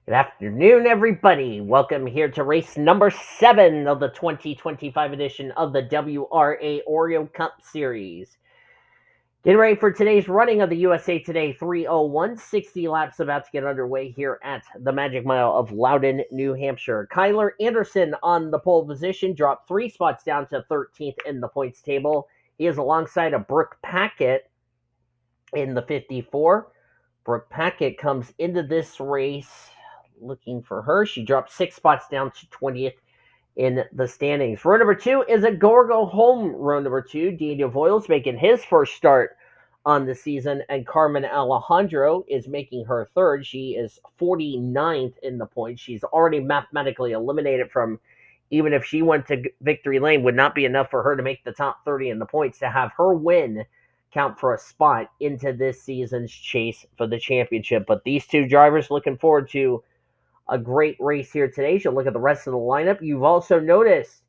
Good afternoon, everybody. Welcome here to race number 7 of the 2025 edition of the WRA Oreo Cup Series. Getting ready for today's running of the USA Today 301. 60 laps about to get underway here at the Magic Mile of Loudon, New Hampshire. Kyler Anderson on the pole position, dropped 3 spots down to 13th in the points table. He is alongside of Brooke Paquette in the 54. Brooke Paquette comes into this race looking for her. She dropped 6 spots down to 20th in the standings. Row number 2 is a go home row number 2. Daniel Voiles making his first start on the season, and Carmen Alejandro is making her third. She is 49th in the points. She's already mathematically eliminated from, even if she went to victory lane, would not be enough for her to make the top 30 in the points to have her win count for a spot into this season's chase for the championship. But these two drivers looking forward to a great race here today. You'll look at the rest of the lineup. You've also noticed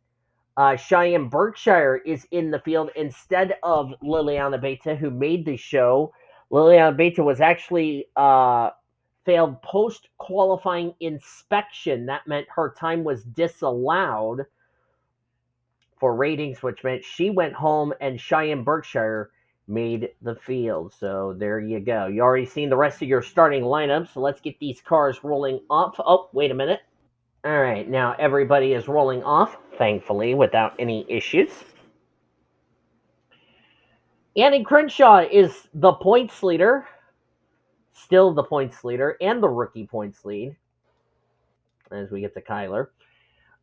Cheyenne Berkshire is in the field instead of Liliana Beta, who made the show. Liliana Beta was actually failed post-qualifying inspection. That meant her time was disallowed for ratings, which meant she went home, and Cheyenne Berkshire made the field. So there you go. You already seen the rest of your starting lineup, so let's get these cars rolling off. Oh, wait a minute. All right, now everybody is rolling off, thankfully, without any issues. N Crenshaw is the points leader, still the points leader, and the rookie points lead as we get to Kyler.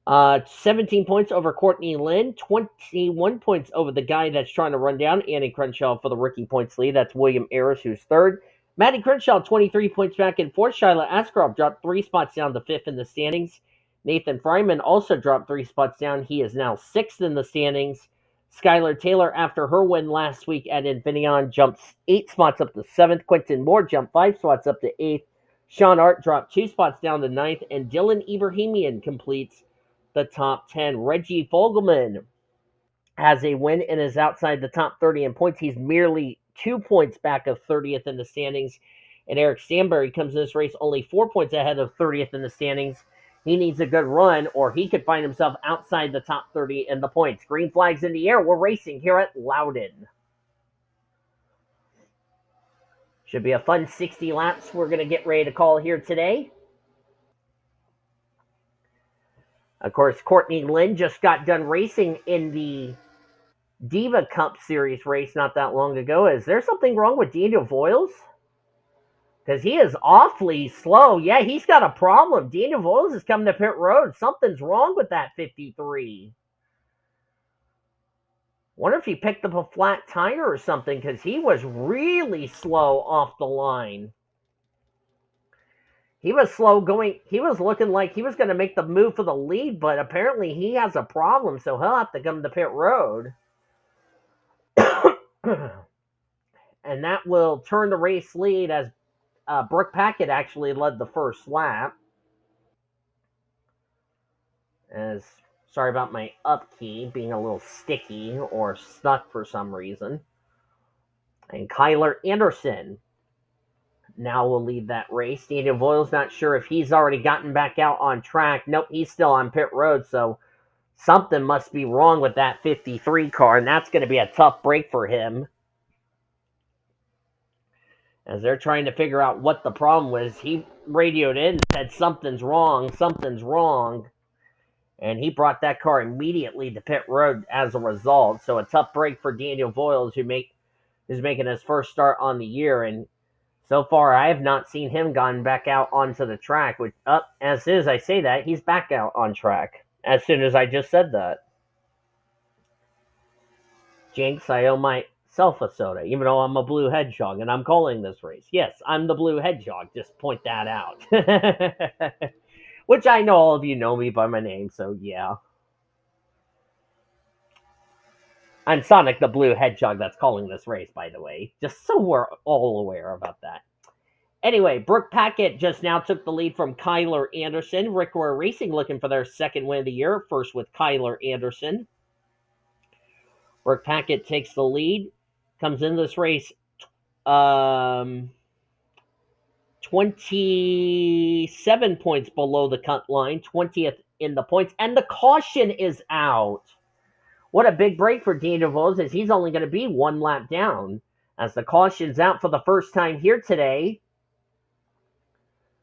17 points over Courtney Lynn, 21 points over the guy that's trying to run down Annie Crenshaw for the rookie points lead. That's William Ayers, who's third. Maddie Crenshaw, 23 points back in fourth. Shyla Askraov dropped 3 spots down to fifth in the standings. Nathan Fryman also dropped 3 spots down. He is now sixth in the standings. Skylar Taylor, after her win last week at Infineon, jumps 8 spots up to seventh. Quentin Moore jumped 5 spots up to eighth. Sean Art dropped 2 spots down to ninth. And Dylan Ebrahimian completes the top 10. Reggie Fogelman has a win and is outside the top 30 in points. He's merely 2 points back of 30th in the standings. And Eric Stanbury comes in this race only 4 points ahead of 30th in the standings. He needs a good run, or he could find himself outside the top 30 in the points. Green flags in the air. We're racing here at Loudon. Should be a fun 60 laps we're going to get ready to call here today. Of course, Courtney Lynn just got done racing in the Diva Cup Series race not that long ago. Is there something wrong with Daniel Voiles? Because he is awfully slow. Yeah, he's got a problem. Daniel Voiles is coming to pit road. Something's wrong with that 53. Wonder if he picked up a flat tire or something, because he was really slow off the line. He was slow going. He was looking like he was going to make the move for the lead, but apparently he has a problem, so he'll have to come to pit road. And that will turn the race lead as Brooke Paquette actually led the first lap. Sorry about my up key being a little sticky or stuck for some reason. And Kyler Anderson now will lead that race. Daniel Voiles not sure if he's already gotten back out on track. Nope, he's still on pit road, so something must be wrong with that 53 car, and that's going to be a tough break for him. As they're trying to figure out what the problem was, he radioed in and said, something's wrong. And he brought that car immediately to pit road as a result. So a tough break for Daniel Voiles, who's making his first start on the year. And so far, I have not seen him gone back out onto the track. Which, as soon as I say that, he's back out on track. As soon as I just said that. Jinx, I owe myself a soda, even though I'm a blue hedgehog and I'm calling this race. Yes, I'm the blue hedgehog. Just point that out. Which I know all of you know me by my name, so yeah. I'm Sonic the Blue Hedgehog that's calling this race, by the way. Just so we're all aware about that. Anyway, Brooke Paquette just now took the lead from Kyler Anderson. Rickware Racing looking for their second win of the year, first with Kyler Anderson. Brooke Paquette takes the lead, comes into this race 27 points below the cut line, 20th in the points, and the caution is out. What a big break for Daniel Voles, as he's only going to be one lap down, as the caution's out for the first time here today.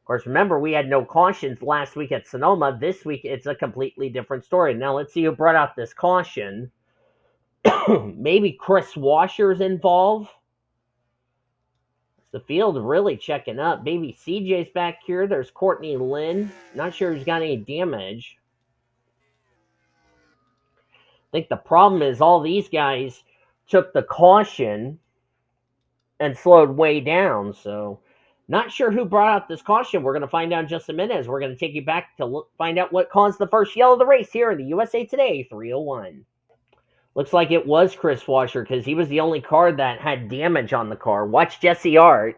Of course, remember, we had no cautions last week at Sonoma. This week, it's a completely different story. Now, let's see who brought out this caution. Maybe Chris Washer's involved. The field really checking up. Maybe CJ's back here. There's Courtney Lynn. Not sure he's got any damage. I think the problem is all these guys took the caution and slowed way down. So, not sure who brought out this caution. We're going to find out in just a minute, as we're going to take you back to find out what caused the first yell of the race here in the USA Today 301. Looks like it was Chris Washer, because he was the only car that had damage on the car. Watch J Ard.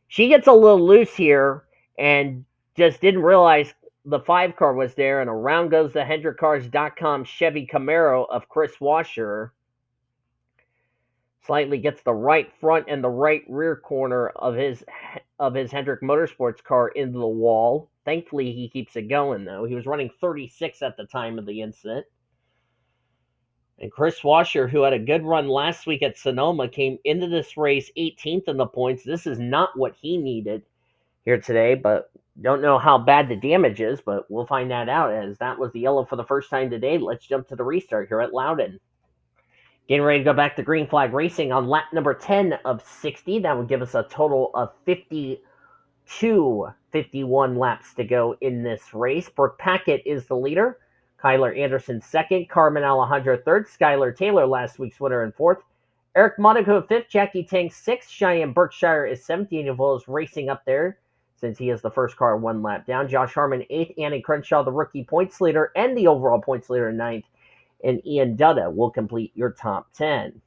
She gets a little loose here and just didn't realize the 5 car was there, and around goes the HendrickCars.com Chevy Camaro of Chris Washer. Slightly gets the right front and the right rear corner of his Hendrick Motorsports car into the wall. Thankfully, he keeps it going, though. He was running 36 at the time of the incident. And Chris Washer, who had a good run last week at Sonoma, came into this race 18th in the points. This is not what he needed here today, but don't know how bad the damage is, but we'll find that out, as that was the yellow for the first time today. Let's jump to the restart here at Loudon. Getting ready to go back to green flag racing on lap number 10 of 60. That would give us a total of 51 laps to go in this race. Brooke Paquette is the leader. Kyler Anderson second. Carmen Alejandro third. Skylar Taylor, last week's winner, in fourth. Eric Monaco fifth. Jackie Tang sixth. Cheyenne Berkshire is 17 of those racing up there, since he is the first car one lap down. Josh Harmon eighth. Annie Crenshaw, the rookie points leader and the overall points leader, ninth. And Ian Dutta will complete your top 10.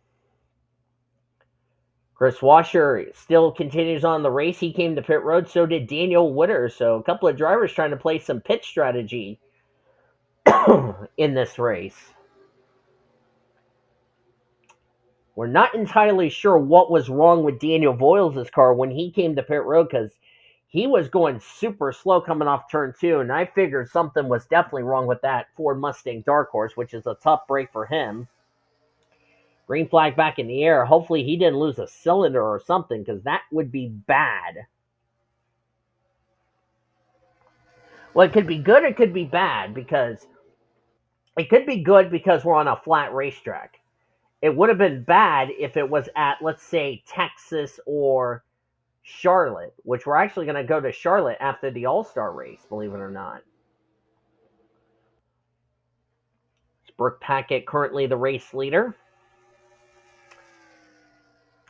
Chris Washer still continues on the race. He came to pit road. So did Daniel Witter. So a couple of drivers trying to play some pit strategy in this race. We're not entirely sure what was wrong with Daniel Voiles' car when he came to pit road, because he was going super slow coming off turn 2, and I figured something was definitely wrong with that Ford Mustang Dark Horse, which is a tough break for him. Green flag back in the air. Hopefully he didn't lose a cylinder or something, because that would be bad. Well, it could be good, it could be bad, because it could be good because we're on a flat racetrack. It would have been bad if it was at, let's say, Texas or Charlotte, which we're actually going to go to Charlotte after the All-Star race, believe it or not. It's Brooke Paquette, currently the race leader.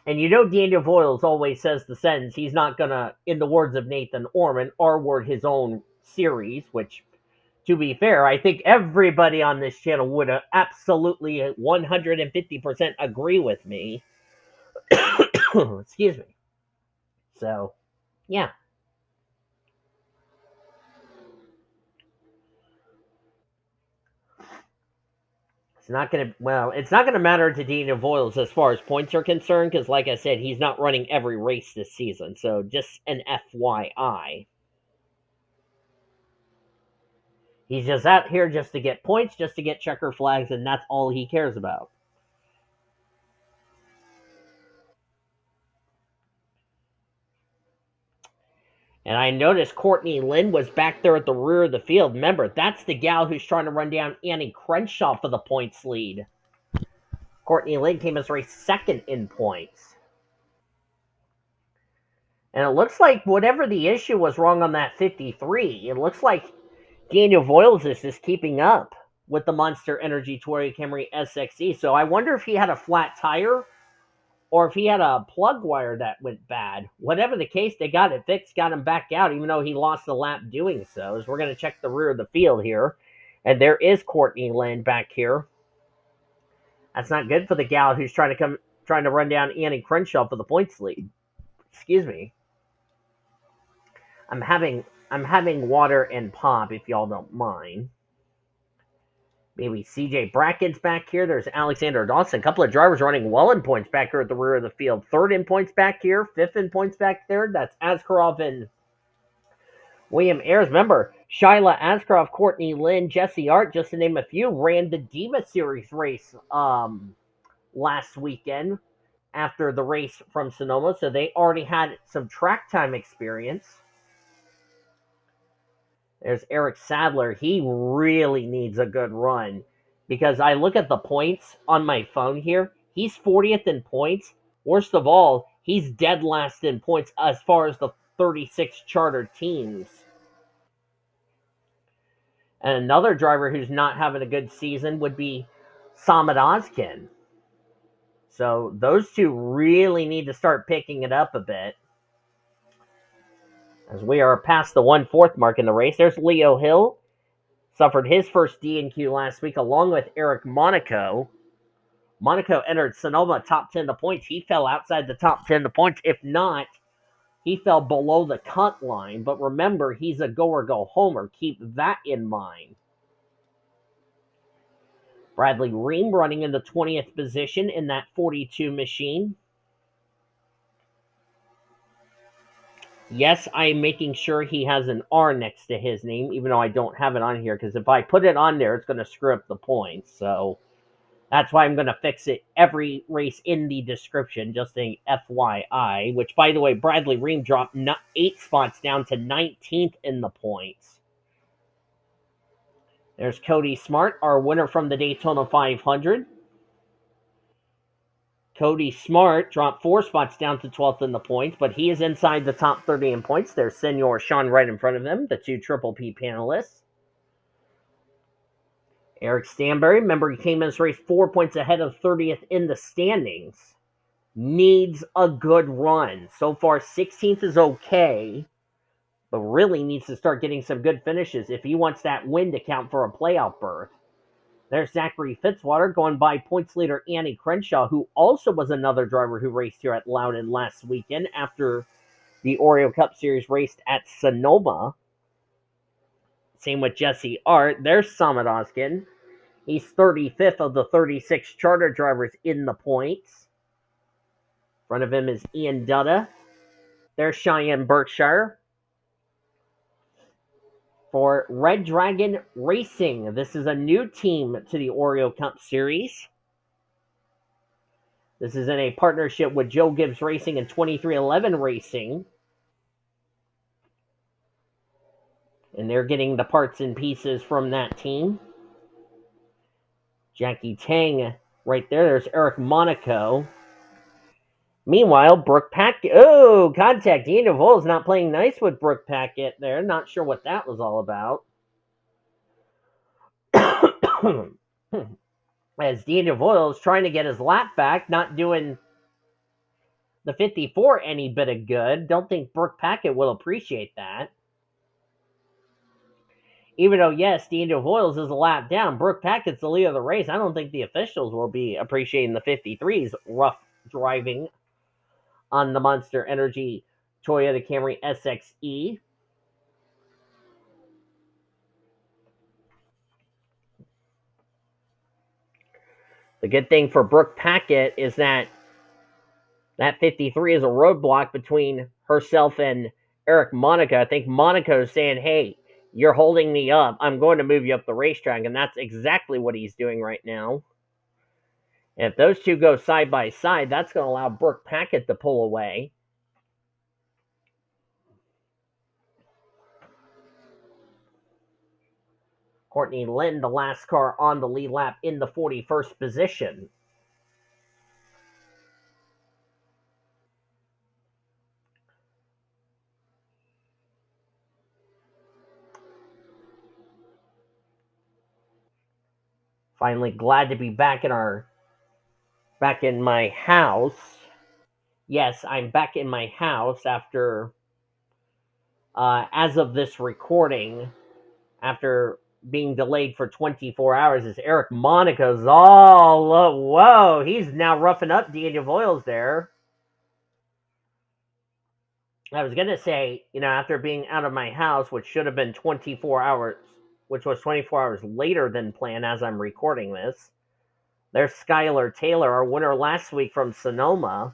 And you know Daniel Voiles always says the sentence, he's not going to, in the words of Nathan Orman, R-word his own series, which, to be fair, I think everybody on this channel would absolutely 150% agree with me. Excuse me. So, yeah. It's not going to matter to Daniel Voiles as far as points are concerned, because like I said, he's not running every race this season. So just an FYI. He's just out here just to get points, just to get checker flags, and that's all he cares about. And I noticed Courtney Lynn was back there at the rear of the field. Remember, that's the gal who's trying to run down Annie Crenshaw for the points lead. Courtney Lynn came as race second in points. And it looks like whatever the issue was wrong on that 53, it looks like Daniel Voiles is just keeping up with the Monster Energy Toyota Camry SXE. So I wonder if he had a flat tire or if he had a plug wire that went bad. Whatever the case, they got it fixed, got him back out, even though he lost the lap doing so. So we're going to check the rear of the field here. And there is Courtney Lynn back here. That's not good for the gal who's trying to run down Annie Crenshaw for the points lead. Excuse me. I'm having water and pop, if y'all don't mind. Maybe CJ Bracken's back here. There's Alexander Dawson. A couple of drivers running well in points back here at the rear of the field. Third in points back here. Fifth in points back there. That's Askraov and William Ayers. Remember, Shyla Askraov, Courtney Lynn, J Ard, just to name a few, ran the Diva Series race last weekend after the race from Sonoma. So they already had some track time experience. There's Eric Sadler. He really needs a good run because I look at the points on my phone here. He's 40th in points. Worst of all, he's dead last in points as far as the 36 charter teams. And another driver who's not having a good season would be Samad Ozkin. So those two really need to start picking it up a bit. As we are past the 1/4 mark in the race, there's Leo Hill. Suffered his first D&Q last week along with Eric Monaco. Monaco entered Sonoma top 10 to points. He fell outside the top 10 to points. If not, he fell below the cut line. But remember, he's a go or go homer. Keep that in mind. Bradley Reim running in the 20th position in that 42 machine. Yes, I'm making sure he has an R next to his name, even though I don't have it on here, because if I put it on there, it's going to screw up the points. So that's why I'm going to fix it every race in the description, just saying FYI, which, by the way, Bradley Reim dropped 8 spots down to 19th in the points. There's Cody Smart, our winner from the Daytona 500. Cody Smart dropped 4 spots down to 12th in the points, but he is inside the top 30 in points. There's Senor Sean right in front of him, the 2 Triple P panelists. Eric Stanberry, remember he came in this race 4 points ahead of 30th in the standings. Needs a good run. So far, 16th is okay, but really needs to start getting some good finishes if he wants that win to count for a playoff berth. There's Zachary Fitzwater going by points leader Annie Crenshaw, who also was another driver who raced here at Loudon last weekend after the Oreo Cup Series raced at Sonoma. Same with J Ard. There's Samad Ozkin. He's 35th of the 36 charter drivers in the points. In front of him is Ian Dutta. There's Cheyenne Berkshire. For Red Dragon Racing, this is a new team to the Oreo Cup Series. This is in a partnership with Joe Gibbs Racing and 2311 Racing. And they're getting the parts and pieces from that team. Jackie Tang right there. There's Eric Monaco. Meanwhile, Brooke Paquette. Oh, contact. Daniel Vole is not playing nice with Brooke Paquette there. Not sure what that was all about. As Daniel Vole is trying to get his lap back, not doing the 54 any bit of good. Don't think Brooke Paquette will appreciate that. Even though, yes, Daniel Voiles is a lap down, Brooke Paquette's the leader of the race. I don't think the officials will be appreciating the 53's rough driving on the Monster Energy Toyota Camry SXE. The good thing for Brooke Paquette is that 53 is a roadblock between herself and Eric Monaco. I think Monaco is saying, hey, you're holding me up. I'm going to move you up the racetrack. And that's exactly what he's doing right now. And if those two go side by side, that's going to allow Brooke Paquette to pull away. Courtney Lynn, the last car on the lead lap in the 41st position. Finally glad to be back in my house. Yes, I'm back in my house after as of this recording, after being delayed for 24 hours, is Eric Monaco's whoa, he's now roughing up Daniel Voiles there. I was going to say, after being out of my house, which should have been 24 hours, which was 24 hours later than planned as I'm recording this. There's Skylar Taylor, our winner last week from Sonoma.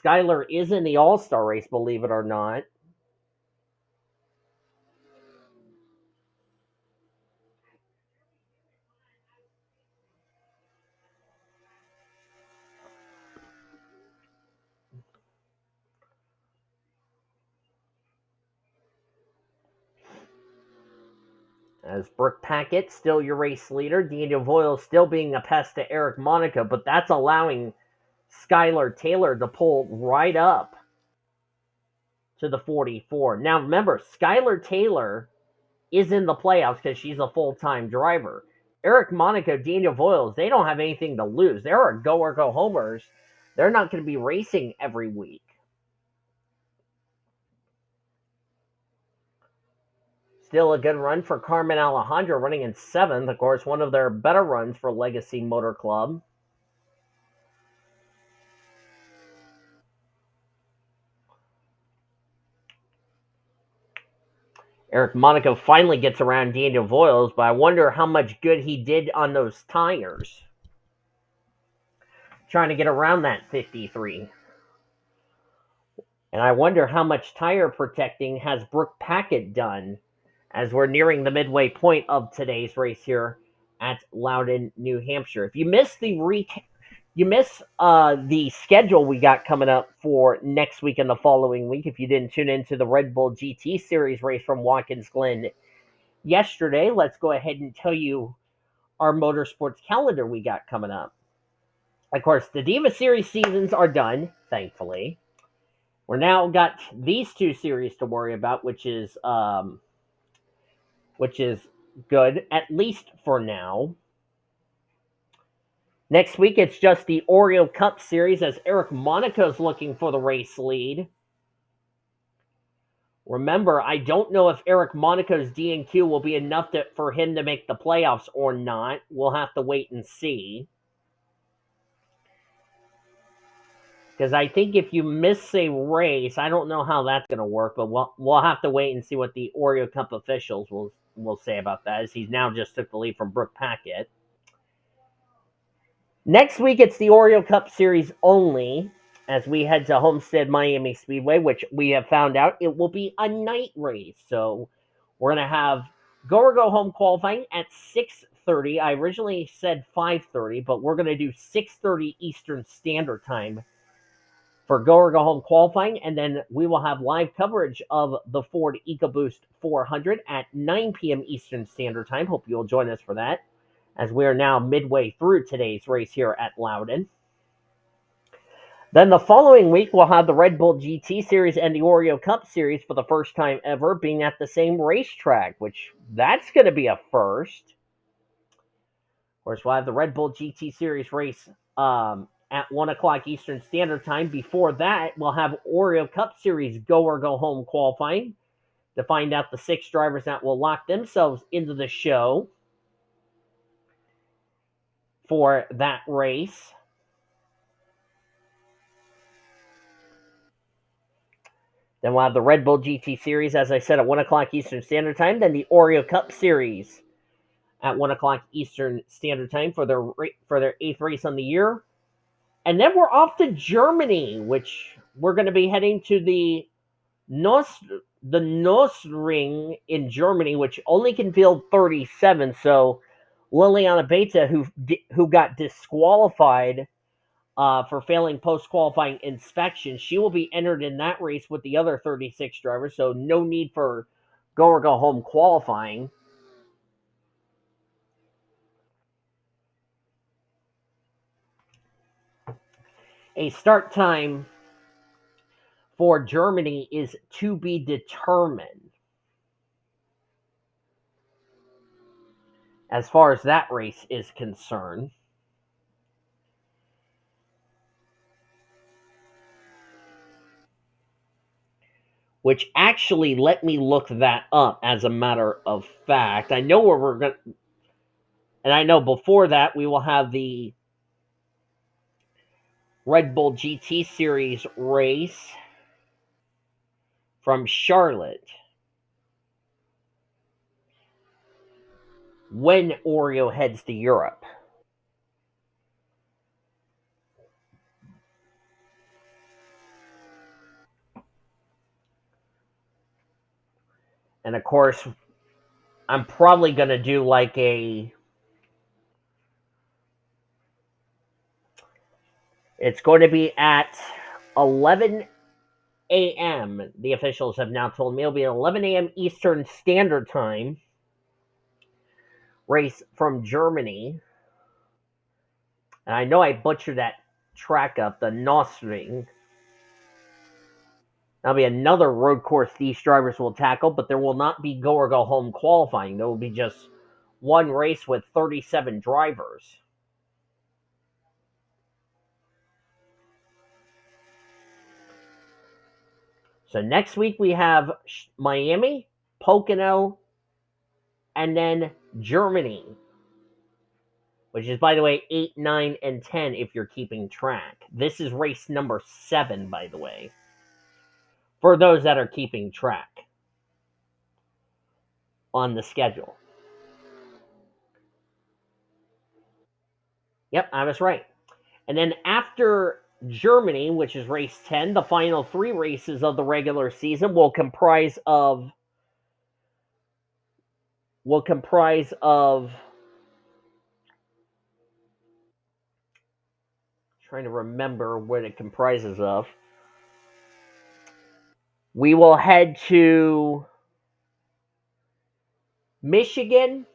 Skylar is in the All-Star race, believe it or not. As Brooke Paquette, still your race leader. Daniel Voyle still being a pest to Eric Monaco, but that's allowing Skylar Taylor to pull right up to the 44. Now remember, Skylar Taylor is in the playoffs because she's a full-time driver. Eric Monaco, Daniel Voiles, they don't have anything to lose. They are go or go homers. They're not going to be racing every week. Still a good run for Carmen Alejandro, running in 7th. Of course, one of their better runs for Legacy Motor Club. Eric Monaco finally gets around Daniel Voiles, but I wonder how much good he did on those tires. Trying to get around that 53. And I wonder how much tire protecting has Brooke Paquette done as we're nearing the midway point of today's race here at Loudon, New Hampshire. If you missed the the schedule we got coming up for next week and the following week, if you didn't tune into the Red Bull GT Series race from Watkins Glen yesterday, let's go ahead and tell you our motorsports calendar we got coming up. Of course, the Diva Series seasons are done, thankfully. We're now got these 2 series to worry about, which is good, at least for now. Next week, it's just the Oreo Cup Series as Eric Monaco's looking for the race lead. Remember, I don't know if Eric Monaco's DNQ will be enough for him to make the playoffs or not. We'll have to wait and see. Because I think if you miss a race, I don't know how that's going to work, but we'll have to wait and see what the Oreo Cup officials will say about that, as he's now just took the lead from Brooke Paquette. Next week, it's the Oreo Cup Series only, as we head to Homestead Miami Speedway, which we have found out it will be a night race. So we're going to have go or go home qualifying at 6:30. I originally said 5:30, but we're going to do 6:30 Eastern Standard Time for go or go home qualifying, and then we will have live coverage of the Ford EcoBoost 400 at 9 p.m. Eastern Standard Time. Hope you'll join us for that, as we are now midway through today's race here at Loudon. Then the following week, we'll have the Red Bull GT Series and the Oreo Cup Series for the first time ever being at the same racetrack, which that's going to be a first. Of course, we'll have the Red Bull GT Series race at 1 o'clock Eastern Standard Time. Before that, we'll have Oreo Cup Series go or go home qualifying to find out the 6 drivers that will lock themselves into the show for that race. Then we'll have the Red Bull GT Series, as I said, at 1 o'clock Eastern Standard Time. Then the Oreo Cup Series at 1 o'clock Eastern Standard Time for their 8th race on the year. And then we're off to Germany, which we're going to be heading to the Nosring in Germany, which only can field 37. So Liliana Beta, who got disqualified for failing post-qualifying inspection, she will be entered in that race with the other 36 drivers. So no need for go or go home qualifying. A start time for Germany is to be determined as far as that race is concerned. Which actually, let me look that up as a matter of fact. I know where we're going to, and I know before that we will have the Red Bull GT Series race from Charlotte. when Oreo heads to Europe. And of course, I'm probably going to do like it's going to be at 11 a.m. The officials have now told me it'll be 11 a.m. Eastern Standard Time. Race from Germany. And I know I butchered that track up, the Nostring. That'll be another road course these drivers will tackle, but there will not be go or go home qualifying. There will be just one race with 37 drivers. So next week we have Miami, Pocono, and then Germany, which is, by the way, 8, 9, and 10 if you're keeping track. This is race number 7, by the way, for those that are keeping track on the schedule. Yep, I was right. And then after Germany, which is race 10, the final 3 races of the regular season will comprise of trying to remember what it comprises of. We will head to Michigan,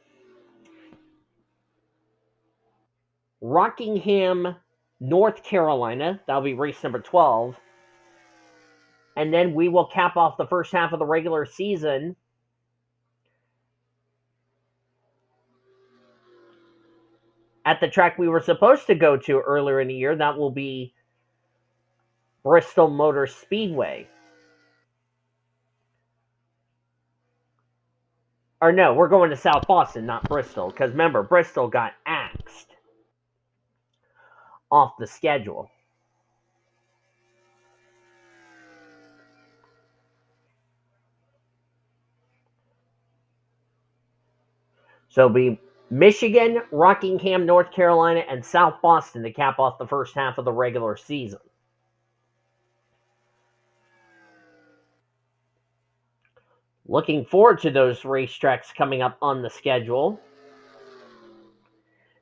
Rockingham, North Carolina. That'll be race number 12. And then we will cap off the first half of the regular season at the track we were supposed to go to earlier in the year. That will be Bristol Motor Speedway. Or no, we're going to South Boston, not Bristol. Because remember, Bristol got axed off the schedule. So it'll be Michigan, Rockingham, North Carolina, and South Boston to cap off the first half of the regular season. Looking forward to those racetracks coming up on the schedule.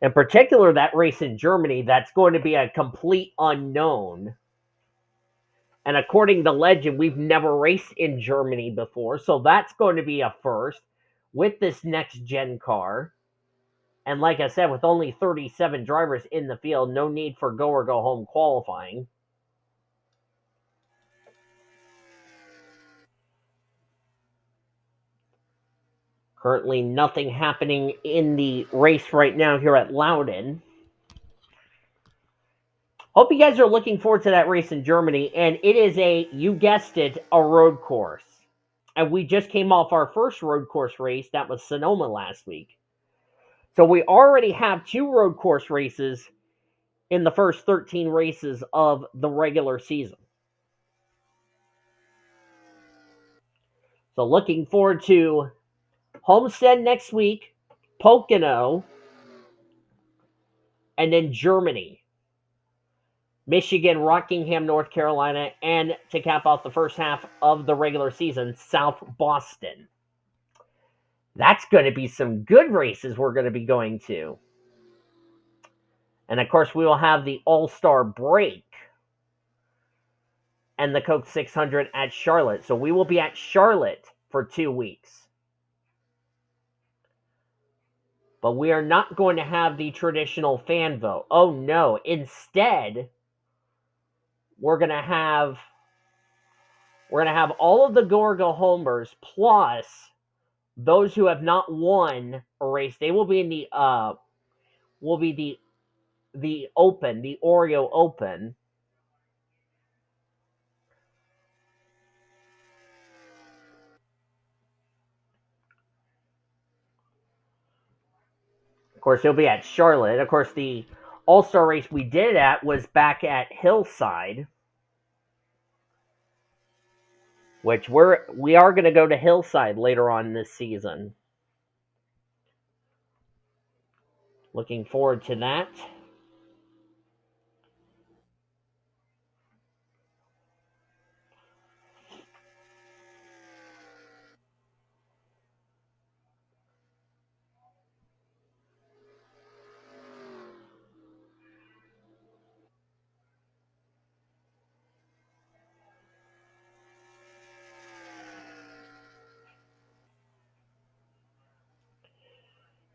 In particular, that race in Germany, that's going to be a complete unknown. And according to legend, we've never raced in Germany before, so that's going to be a first with this next gen car. And like I said, with only 37 drivers in the field, no need for go or go home qualifying. Currently nothing happening in the race right now here at Loudon. Hope you guys are looking forward to that race in Germany. And it is you guessed it, a road course. And we just came off our first road course race. That was Sonoma last week. So we already have 2 road course races in the first 13 races of the regular season. So looking forward to Homestead next week, Pocono, and then Germany, Michigan, Rockingham, North Carolina, and to cap off the first half of the regular season, South Boston. That's going to be some good races we're going to be going to. And of course, we will have the All-Star break and the Coke 600 at Charlotte. So we will be at Charlotte for 2 weeks. But we are not going to have the traditional fan vote. Oh no. Instead, we're going to have all of the go or go homers plus those who have not won a race. They will be in the Open, the Oreo Open. Of course, he'll be at Charlotte. Of course, the All-Star race we did at was back at Hillside, which we are going to go to Hillside later on this season. Looking forward to that.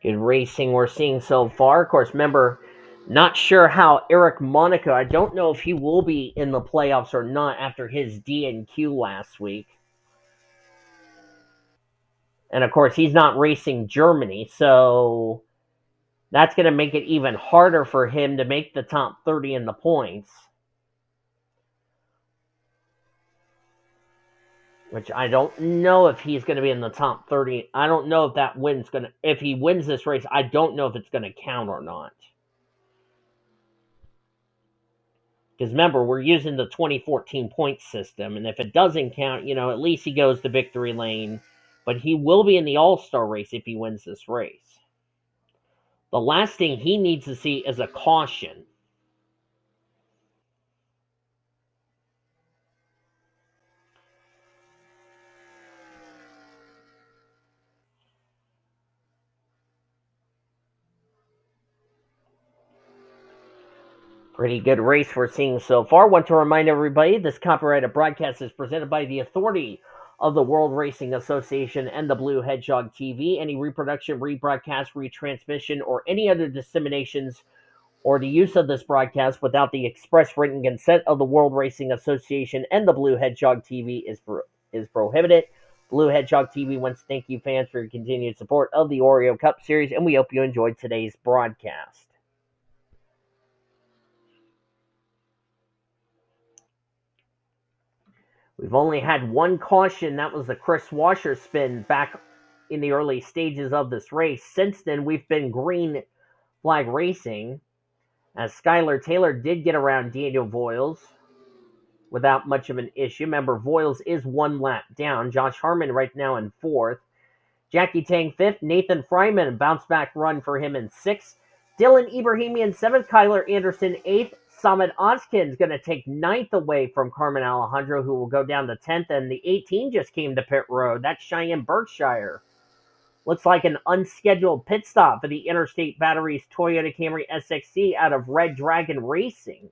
Good racing we're seeing so far. Of course, remember, not sure how Eric Monaco, I don't know if he will be in the playoffs or not after his DNQ last week. And of course, he's not racing Germany, so that's going to make it even harder for him to make the top 30 in the points. Which I don't know if he's going to be in the top 30. I don't know if if he wins this race, I don't know if it's going to count or not. Because remember, we're using the 2014 point system, and if it doesn't count, at least he goes to victory lane. But he will be in the All-Star race if he wins this race. The last thing he needs to see is a caution. Pretty good race we're seeing so far. Want to remind everybody this copyrighted broadcast is presented by the authority of the World Racing Association and the Blue Hedgehog TV. Any reproduction, rebroadcast, retransmission, or any other disseminations or the use of this broadcast without the express written consent of the World Racing Association and the Blue Hedgehog TV is prohibited. Blue Hedgehog TV wants to thank you fans for your continued support of the Oreo Cup Series, and we hope you enjoyed today's broadcast. We've only had one caution. That was the K Wascher spin back in the early stages of this race. Since then, we've been green flag racing, as Skylar Taylor did get around Daniel Voiles without much of an issue. Remember, Voiles is one lap down. Josh Harmon right now in fourth. Jackie Tang fifth. Nathan Fryman, bounce back run for him in sixth. Dylan Ebrahimian seventh. Kyler Anderson eighth. Samad Oskin's going to take ninth away from Carmen Alejandro, who will go down to 10th. And the 18 just came to pit road. That's Cheyenne Berkshire. Looks like an unscheduled pit stop for the Interstate Batteries Toyota Camry SXC out of Red Dragon Racing.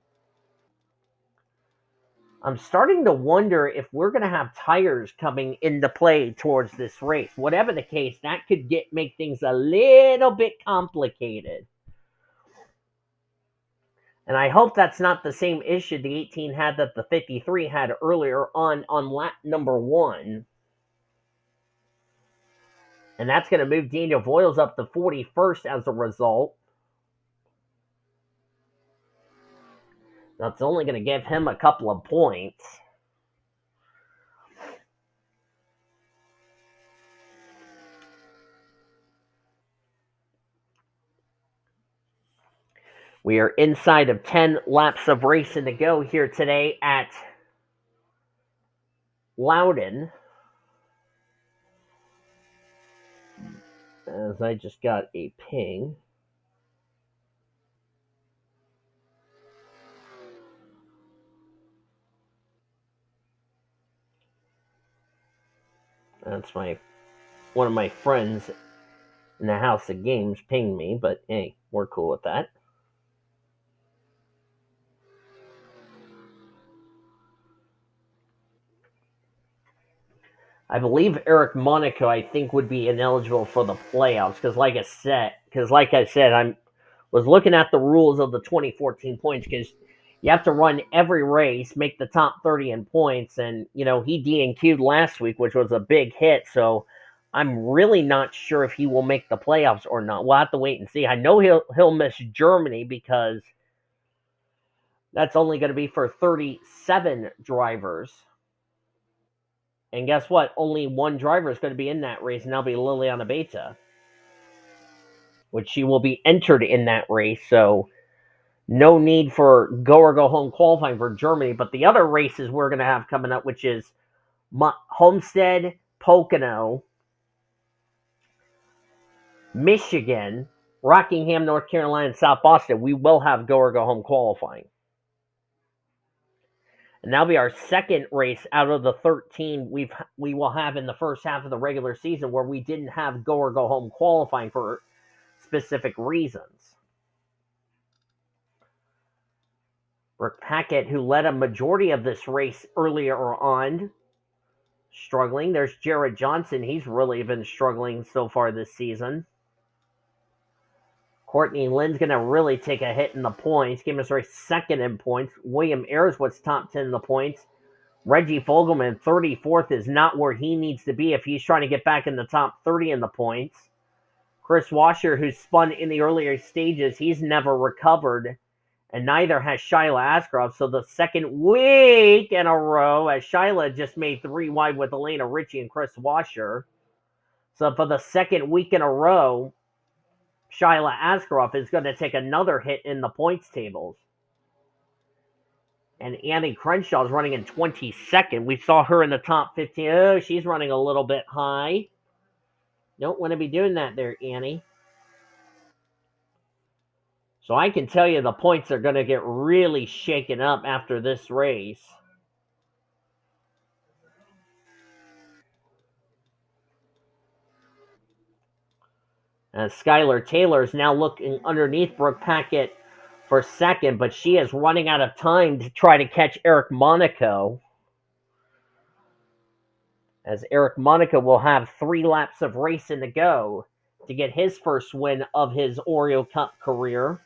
I'm starting to wonder if we're going to have tires coming into play towards this race. Whatever the case, that could make things a little bit complicated. And I hope that's not the same issue the 18 had that the 53 had earlier on lap number 1. And that's going to move Daniel Voiles up to 41st as a result. That's only going to give him a couple of points. We are inside of 10 laps of racing to go here today at Loudon. As I just got a ping. That's one of my friends in the House of Games pinged me, but hey, we're cool with that. I believe Eric Monaco, I think, would be ineligible for the playoffs because, like I said, I was looking at the rules of the 2014 points because you have to run every race, make the top 30 in points, and he DNQ'd last week, which was a big hit. So I'm really not sure if he will make the playoffs or not. We'll have to wait and see. I know he'll miss Germany because that's only going to be for 37 drivers. And guess what? Only one driver is going to be in that race, and that'll be Liliana Beta, which she will be entered in that race. So no need for go or go home qualifying for Germany. But the other races we're going to have coming up, which is Homestead, Pocono, Michigan, Rockingham, North Carolina, and South Boston, we will have go or go home qualifying. And that'll be our second race out of the 13 we will have in the first half of the regular season where we didn't have go or go home qualifying for specific reasons. Brooke Paquette, who led a majority of this race earlier on, struggling. There's Jared Johnson. He's really been struggling so far this season. Courtney Lynn's going to really take a hit in the points. Game us race second in points. William Ayers was top 10 in the points. Reggie Fogelman, 34th, is not where he needs to be if he's trying to get back in the top 30 in the points. Chris Wascher, who spun in the earlier stages, he's never recovered. And neither has Shyla Askraov. So the second week in a row, as Shyla just made 3 wide with Elena Ricci and Chris Wascher. So for the second week in a row, Shyla Askraov is going to take another hit in the points tables. And Annie Crenshaw is running in 22nd. We saw her in the top 15. Oh, she's running a little bit high. Don't want to be doing that there, Annie. So I can tell you the points are going to get really shaken up after this race. Skylar Taylor is now looking underneath Brooke Paquette for second, but she is running out of time to try to catch Eric Monaco. As Eric Monaco will have 3 laps of racing to go to get his first win of his Oreo Cup career.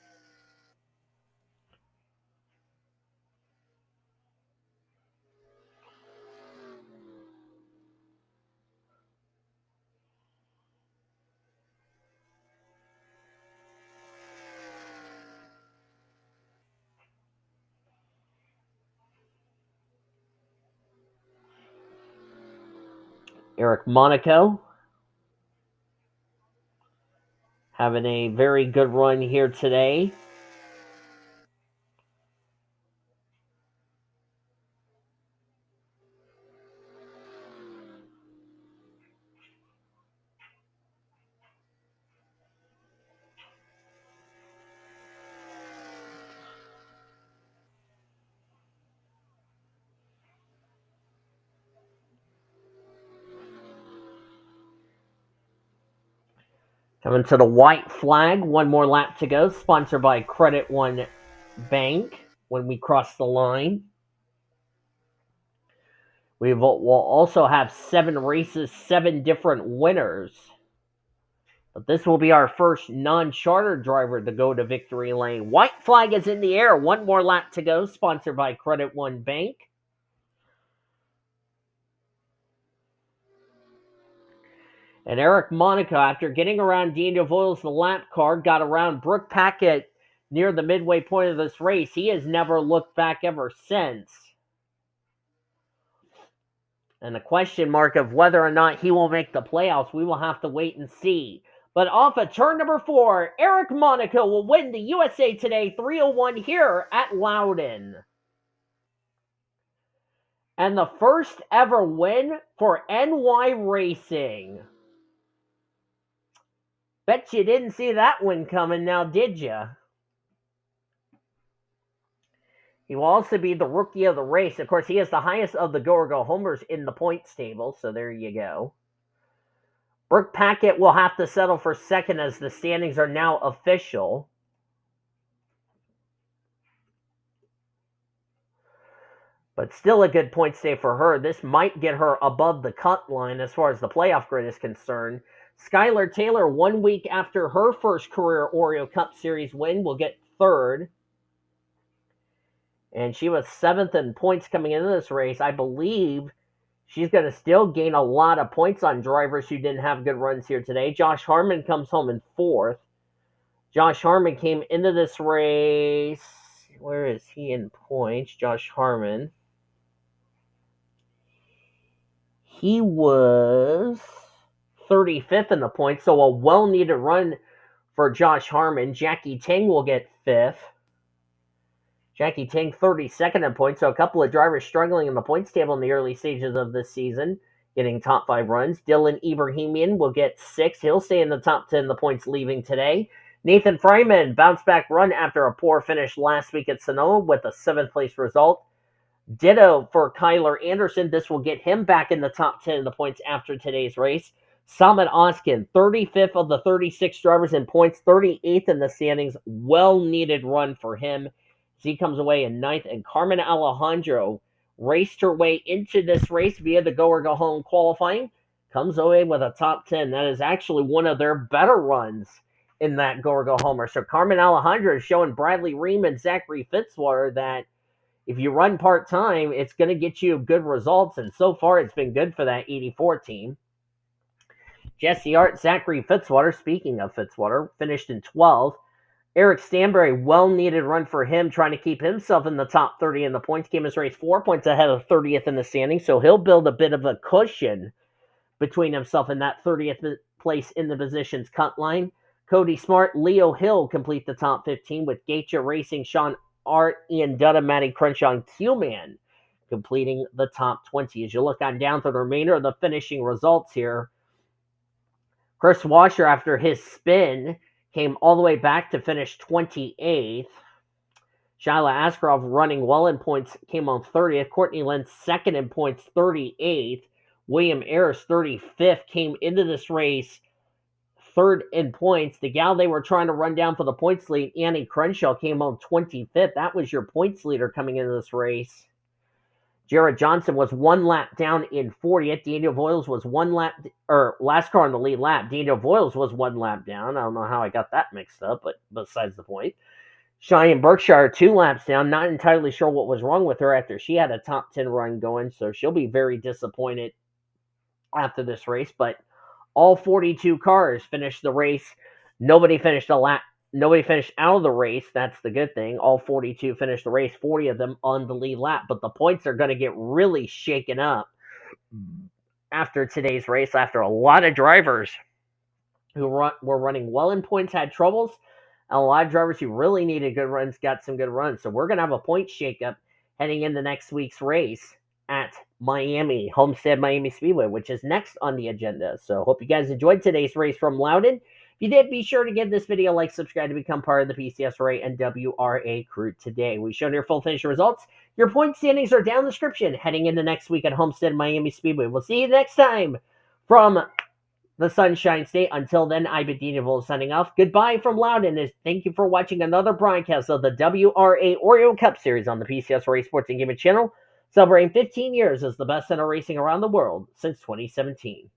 Eric Monaco having a very good run here today. Coming to the white flag, 1 more lap to go, sponsored by Credit One Bank when we cross the line. We will also have 7 races, 7 different winners. But this will be our first non-charter driver to go to victory lane. White flag is in the air. 1 more lap to go, sponsored by Credit One Bank. And Eric Monaco, after getting around Daniel Voiles, the lap car, got around Brooke Paquette near the midway point of this race. He has never looked back ever since. And the question mark of whether or not he will make the playoffs, we will have to wait and see. But off of turn number 4, Eric Monaco will win the USA Today 301 here at Loudon. And the first ever win for NY Racing. Bet you didn't see that one coming now, did you? He will also be the rookie of the race. Of course, he is the highest of the go-or-go homers in the points table, so there you go. Brooke Paquette will have to settle for second as the standings are now official. But still a good points day for her. This might get her above the cut line as far as the playoff grid is concerned. Skylar Taylor, 1 week after her first career Oreo Cup Series win, will get third. And she was 7th in points coming into this race. I believe she's going to still gain a lot of points on drivers who didn't have good runs here today. Josh Harmon comes home in 4th. Josh Harmon came into this race. Where is he in points? Josh Harmon. He was 35th in the points, so a well-needed run for Josh Harmon. Jackie Tang will get 5th. Jackie Tang 32nd in points, so a couple of drivers struggling in the points table in the early stages of this season, getting top 5 runs. D Ebrahimian will get 6th. He'll stay in the top 10 in the points leaving today. Nathan Fryman bounced back run after a poor finish last week at Sonoma with a 7th place result. Ditto for Kyler Anderson. This will get him back in the top 10 of the points after today's race. Salman Oskin, 35th of the 36 drivers in points, 38th in the standings. Well-needed run for him as he comes away in 9th. And Carmen Alejandro raced her way into this race via the go-or-go-home qualifying. Comes away with a top 10. That is actually one of their better runs in that go-or-go-homer. So Carmen Alejandro is showing Bradley Reim and Zachary Fitzwater that if you run part-time, it's going to get you good results, and so far it's been good for that 84 team. Jesse Art, Zachary Fitzwater, speaking of Fitzwater, finished in 12th. Eric Stanbury, well-needed run for him, trying to keep himself in the top 30 in the points. Came his race 4 points ahead of 30th in the standings, so he'll build a bit of a cushion between himself and that 30th place in the positions cut line. Cody Smart, Leo Hill complete the top 15 with Gacha Racing, Sean Art, Ian Dutta, Matty Crenshaw, and Q-Man completing the top 20. As you look on down to the remainder of the finishing results here, K Wascher, after his spin, came all the way back to finish 28th. Shyla Askraov running well in points came on 30th. Courtney Lynn second in points, 38th. William Ayers, 35th, came into this race third in points. The gal they were trying to run down for the points lead, Annie Crenshaw, came on 25th. That was your points leader coming into this race. Jared Johnson was 1 lap down in 40th. Daniel Voiles was 1 lap, or last car on the lead lap. Daniel Voiles was 1 lap down. I don't know how I got that mixed up, but besides the point. Cheyenne Berkshire, 2 laps down. Not entirely sure what was wrong with her after she had a top 10 run going, so she'll be very disappointed after this race. But all 42 cars finished the race. Nobody finished out of the race. That's the good thing. All 42 finished the race, 40 of them on the lead lap. But the points are going to get really shaken up after today's race, after a lot of drivers who were running well in points had troubles, and a lot of drivers who really needed good runs got some good runs. So we're going to have a point shakeup heading into next week's race at Miami, Homestead Miami Speedway, which is next on the agenda. So hope you guys enjoyed today's race from Loudon. If you did, be sure to give this video a like, subscribe to become part of the PCSRA and WRA crew today. We've shown your full finish results. Your point standings are down in the description heading into next week at Homestead Miami Speedway. We'll see you next time from the Sunshine State. Until then, I've been Dean Evil signing off. Goodbye from Loudon, and thank you for watching another broadcast of the WRA Oreo Cup Series on the PCSRA Sports and Gaming channel, celebrating 15 years as the best center racing around the world since 2017.